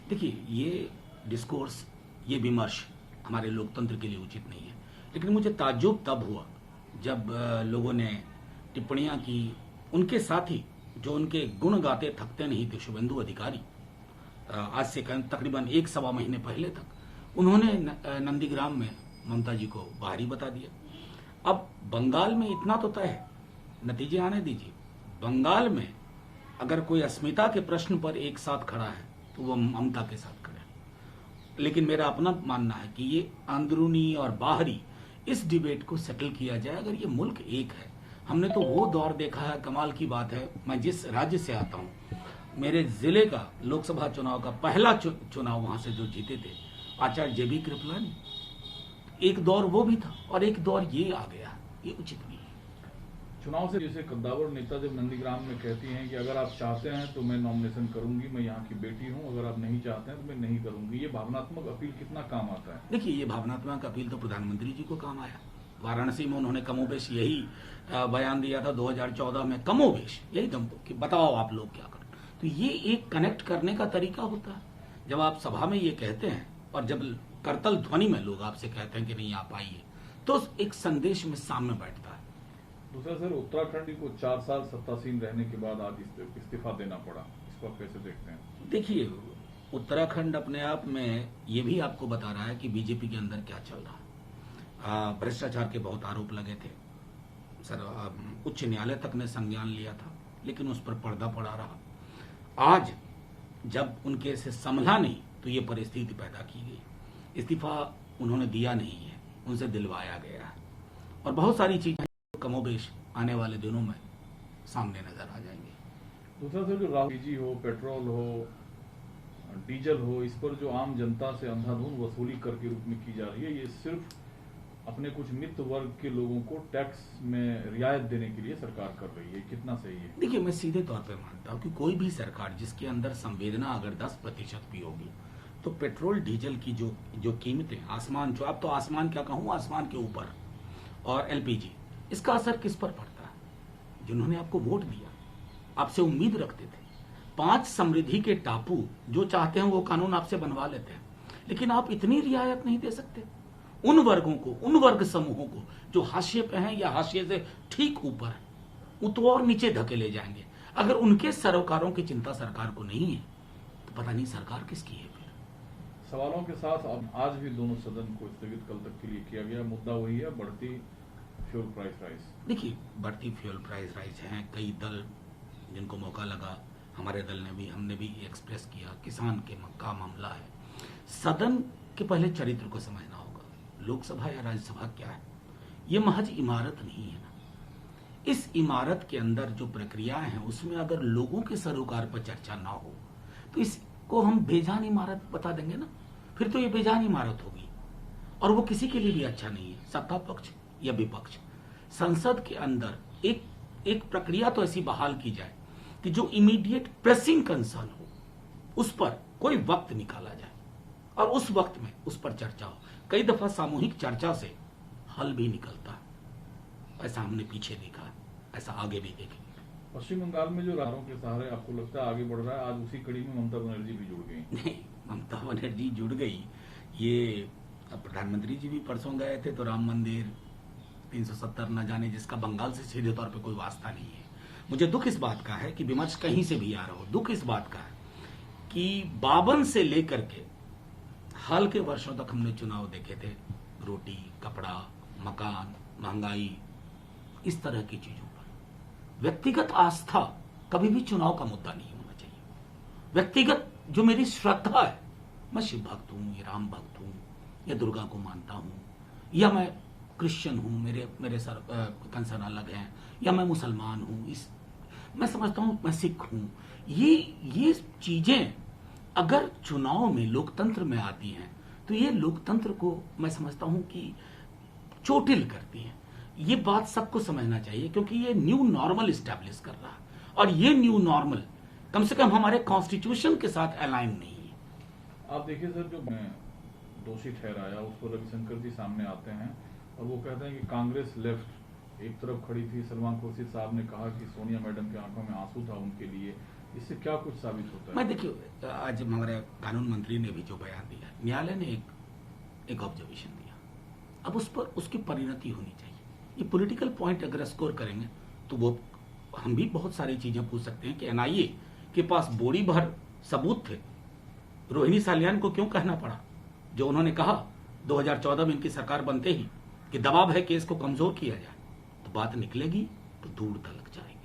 देखिए, ये डिस्कोर्स, ये विमर्श हमारे लोकतंत्र के लिए उचित नहीं है। लेकिन मुझे ताज्जुब तब हुआ जब लोगों ने टिप्पणियां की, उनके साथी जो उनके गुण गाते थकते नहीं थे, शुभेंदु अधिकारी, आज से तकरीबन 1 सवा महीने पहले तक उन्होंने नंदीग्राम में ममता जी को बाहरी बता दिया। अब बंगाल में इतना तो तय है, नतीजे आने दीजिए। बंगाल में अगर कोई अस्मिता के प्रश्न पर एक साथ खड़ा है तो वो ममता के साथ खड़ा है। लेकिन मेरा अपना मानना है कि ये अंदरूनी और बाहरी इस डिबेट को सेटल किया जाए। अगर ये मुल्क एक है, हमने तो वो दौर देखा है, कमाल की बात है। मैं जिस राज्य से आता हूँ, मेरे जिले का लोकसभा चुनाव का पहला चुनाव वहां से जो जीते थे आचार्य जेबी कृपलानी, एक दौर वो भी था और एक दौर ये आ गया। ये उचित नहीं है। चुनाव से जैसे कद्दावर नेता जब नंदीग्राम में कहती हैं कि अगर आप चाहते हैं तो मैं नॉमिनेशन करूंगी, मैं यहाँ की बेटी हूँ, अगर आप नहीं चाहते हैं तो मैं नहीं करूंगी, ये भावनात्मक अपील कितना काम आता है? देखिए, ये भावनात्मक अपील तो प्रधानमंत्री जी को काम आया। वाराणसी में उन्होंने कमोबेश यही बयान दिया था 2014 में, कमोबेश यही दम कि बताओ आप लोग क्या करें। तो ये एक कनेक्ट करने का तरीका होता है। जब आप सभा में ये कहते हैं और जब करतल ध्वनि में लोग आपसे कहते हैं कि नहीं आप आइए, तो एक संदेश में सामने बैठता है। दूसरा सर, उत्तराखंड को 4 साल सत्तासीन रहने के बाद आज इस्तीफा देना पड़ा, इसको आप कैसे देखते हैं? देखिए, उत्तराखंड अपने आप में ये भी आपको बता रहा है कि बीजेपी के अंदर क्या चल रहा है। भ्रष्टाचार के बहुत आरोप लगे थे सर, उच्च न्यायालय तक ने संज्ञान लिया था, लेकिन उस पर पर्दा पड़ा रहा। आज जब उनके से संभला नहीं तो ये परिस्थिति पैदा की गई। इस्तीफा उन्होंने दिया नहीं है, उनसे दिलवाया गया है। और बहुत सारी चीजें कमोबेश आने वाले दिनों में सामने नजर आ जाएंगे। दूसरा सर, जो राहुल हो, पेट्रोल हो, डीजल हो, इस पर जो आम जनता से अंधाधुंध वसूली कर के रूप में की जा रही है, ये सिर्फ अपने कुछ मित्र वर्ग के लोगों को टैक्स में रियायत देने के लिए सरकार कर रही है, कितना सही है? देखिए, मैं सीधे तौर पे मानता हूँ कि कोई भी सरकार जिसके अंदर संवेदना अगर 10% भी होगी, तो पेट्रोल डीजल की जो कीमतें आसमान, जो अब तो आसमान क्या कहूँ, आसमान के ऊपर, और एलपीजी, इसका असर किस पर पड़ता है? जिन्होंने आपको वोट दिया, आपसे उम्मीद रखते थे। 5 समृद्धि के टापू जो चाहते हैं वो कानून आपसे बनवा लेते हैं, लेकिन आप इतनी रियायत नहीं दे सकते उन वर्गों को, उन वर्ग समूहों को जो हाशिए पे हैं या हाशिए से ठीक ऊपर है, वो तो और नीचे धकेले जाएंगे। अगर उनके सरोकारों की चिंता सरकार को नहीं है तो पता नहीं सरकार किसकी है फिर। सवालों के साथ आज भी दोनों सदन को स्थगित कल तक के लिए किया गया। मुद्दा वही है, बढ़ती फ्यूल प्राइस राइज। देखिए, बढ़ती फ्यूल प्राइस राइज हैं, कई दल जिनको मौका लगा, हमारे दल ने भी, हमने भी एक्सप्रेस किया, किसान के का मामला है। सदन के पहले चरित्र को समझना होगा। लोकसभा या राज्यसभा क्या है? ये महज इमारत नहीं है ना। इस इमारत के अंदर जो प्रक्रियाएं हैं उसमें अगर लोगों के सरोकार पर चर्चा ना हो तो इसको हम बेजान इमारत बता देंगे ना, फिर तो ये बेजान इमारत होगी और वो किसी के लिए भी अच्छा नहीं है, सत्ता पक्ष या विपक्ष। संसद के अंदर एक प्रक्रिया तो ऐसी बहाल की जाए कि जो इमीडिएट प्रेसिंग कंसर्न हो उस पर कोई वक्त निकाला जाए और उस वक्त में उस पर चर्चा हो। कई दफा सामूहिक चर्चा से हल भी निकलता है, ऐसा हमने पीछे देखा है, ऐसा आगे भी देखेंगे। पश्चिम बंगाल में जो रारों के सहारे आपको लगता है आगे बढ़ रहा है, आज उसी कड़ी में ममता बनर्जी भी जुड़ गई? नहीं, ममता बनर्जी जुड़ गई, ये प्रधानमंत्री जी भी परसों गए थे तो राम मंदिर 370 न जाने, जिसका बंगाल से सीधे तौर पे कोई वास्ता नहीं है। मुझे दुख इस बात का है कि विमर्श कहीं से भी आ रहा हो, दुख इस बात का है कि 52 से लेकर के हाल के वर्षों तक हमने चुनाव देखे थे, रोटी, कपड़ा, मकान, महंगाई, इस तरह की चीजों पर व्यक्तिगत आस्था कभी भी चुनाव का मुद्दा नहीं होना चाहिए। व्यक्तिगत जो मेरी श्रद्धा है, मैं शिव भक्त हूं या राम भक्त हूं या दुर्गा को मानता हूं या मैं क्रिश्चियन हूं, मेरे सर कंसर्न अलग हैं, या मैं मुसलमान हूं, मैं समझता हूं मैं सिख हूं। ये चीजें अगर चुनाव में, लोकतंत्र में आती हैं तो ये लोकतंत्र को मैं समझता हूं कि चोटिल करती हैं। ये बात सबको समझना चाहिए क्योंकि ये न्यू नॉर्मल स्टैब्लिश कर रहा है और ये न्यू नॉर्मल कम से कम हमारे कॉन्स्टिट्यूशन के साथ अलाइन नहीं है। आप देखिए सर, जो दोषी ठहराया उस पर रविशंकर जी सामने आते हैं और वो कहते हैं कि कांग्रेस लेफ्ट एक तरफ खड़ी थी। सलमान खुर्शीद साहब ने कहा कि सोनिया मैडम की आंखों में आंसू था उनके लिए, इससे क्या कुछ साबित होता है? मैं देखिए, आज हमारे कानून मंत्री ने भी जो बयान दिया, न्यायालय ने एक ऑब्जर्वेशन दिया, अब उस पर उसकी परिणति होनी चाहिए। ये पॉलिटिकल पॉइंट अगर स्कोर करेंगे तो वो हम भी बहुत सारी चीजें पूछ सकते हैं कि एनआईए के पास बोरी भर सबूत थे, रोहिणी सालियान को क्यों कहना पड़ा जो उन्होंने कहा 2014 में इनकी सरकार बनते ही कि दबाव है केस को कमजोर किया जाए, तो बात निकलेगी तो दूर तक जाएगी।